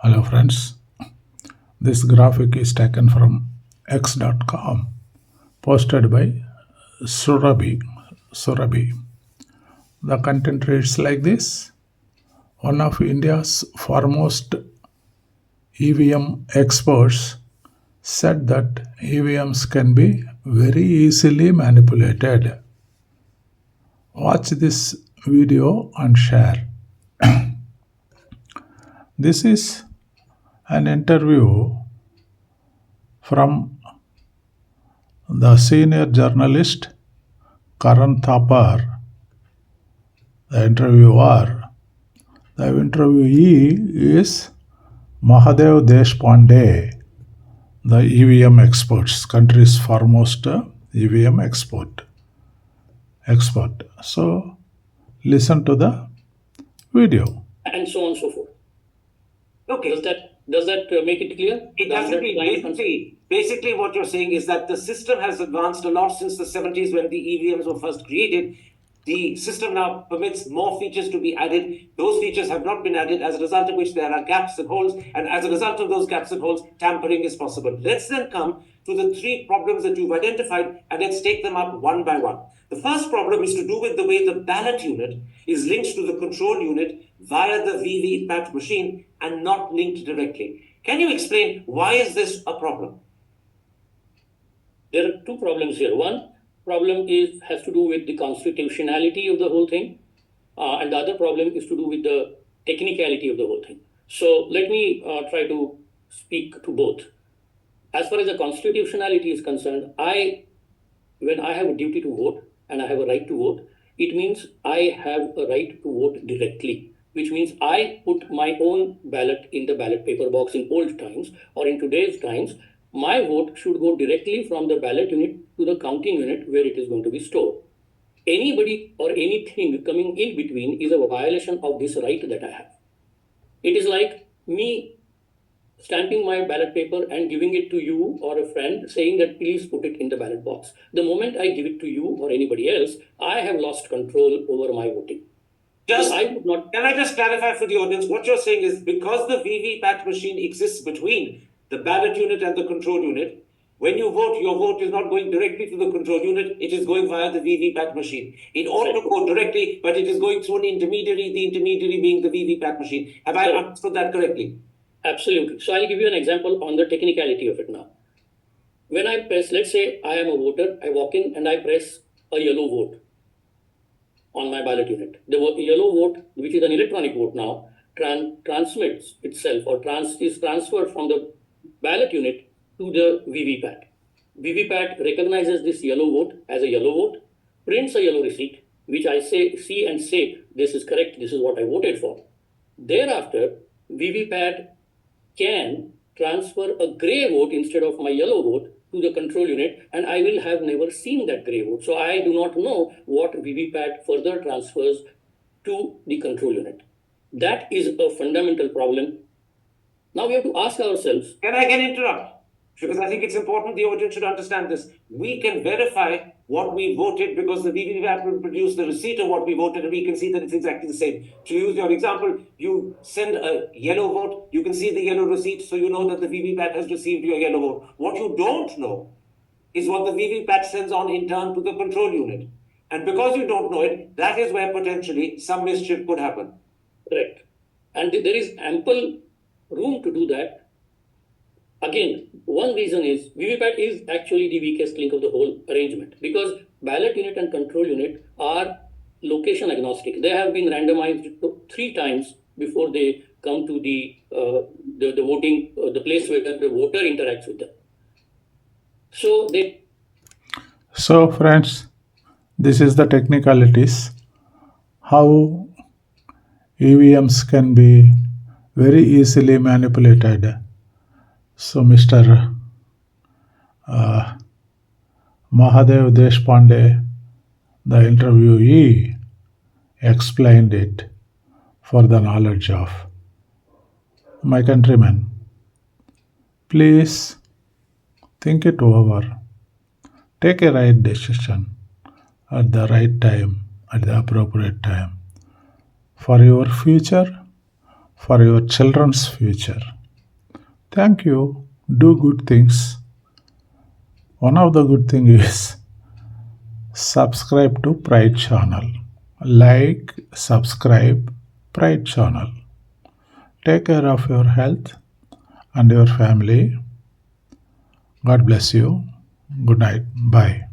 Hello friends, this graphic is taken from x.com, posted by Surabhi. The content reads like this. One of India's foremost EVM experts said that EVMs can be very easily manipulated. Watch this video and share. This is an interview from the senior journalist Karan Thapar, the interviewer. The interviewee is Mahadev Deshpande, the EVM experts, country's foremost EVM expert. So listen to the video. And so on and so forth. Okay. Does that make it clear? It doesn't. Basically, what you're saying is that the system has advanced a lot since the 70s when the EVMs were first created. The system now permits more features to be added. Those features have not been added, as a result of which there are gaps and holes. And as a result of those gaps and holes, tampering is possible. Let's then come to the three problems that you've identified, and let's take them up one by one. The first problem is to do with the way the ballot unit is linked to the control unit via the VVPAT machine and not linked directly. Can you explain why is this a problem? There are two problems here. One problem has to do with the constitutionality of the whole thing, and the other problem is to do with the technicality of the whole thing. So let me try to speak to both. As far as the constitutionality is concerned, when I have a duty to vote and I have a right to vote, it means I have a right to vote directly, which means I put my own ballot in the ballot paper box in old times, or in today's times, my vote should go directly from the ballot unit to the counting unit where it is going to be stored. Anybody or anything coming in between is a violation of this right that I have. It is like me stamping my ballot paper and giving it to you or a friend saying that please put it in the ballot box. The moment I give it to you or anybody else, I have lost control over my voting. Can I just clarify for the audience? What you're saying is because the VVPAT machine exists between the ballot unit and the control unit, when you vote, your vote is not going directly to the control unit, it is going via the VVPAT machine. It ought to go directly, but it is going through an intermediary, the intermediary being the VVPAT machine. Have I understood that correctly? Absolutely. So I'll give you an example on the technicality of it now. When I press, let's say I am a voter, I walk in and I press a yellow vote on my ballot unit. The yellow vote, which is an electronic vote now, transmits itself or is transferred from the ballot unit to the VVPAT. VVPAT recognizes this yellow vote as a yellow vote, prints a yellow receipt, which I see and say, this is correct, this is what I voted for. Thereafter, VVPAT can transfer a gray vote instead of my yellow vote to the control unit, and I will have never seen that gray vote. So I do not know what VVPAT further transfers to the control unit. That is a fundamental problem. Now we have to ask ourselves. Can I interrupt? Because I think it's important the audience should understand this. We can verify what we voted because the VVPAT will produce the receipt of what we voted and we can see that it's exactly the same. To use your example, you send a yellow vote, you can see the yellow receipt, so you know that the VVPAT has received your yellow vote. What you don't know is what the VVPAT sends on in turn to the control unit. And because you don't know it, that is where potentially some mischief could happen. Correct. And there is ample room to do that. Again, one reason is VVPAT is actually the weakest link of the whole arrangement because ballot unit and control unit are location agnostic. They have been randomized 3 times before they come to the voting, the place where the voter interacts with them. So friends, this is the technicalities, how EVMs can be very easily manipulated. So Mr. Mahadev Deshpande, the interviewee, explained it for the knowledge of my countrymen. Please think it over. Take a right decision at the right time, at the appropriate time, for your future, for your children's future. Thank you. Do good things. One of the good thing is subscribe to Pride channel. Like, subscribe Pride channel. Take care of your health and your family. God bless you. Good night. Bye.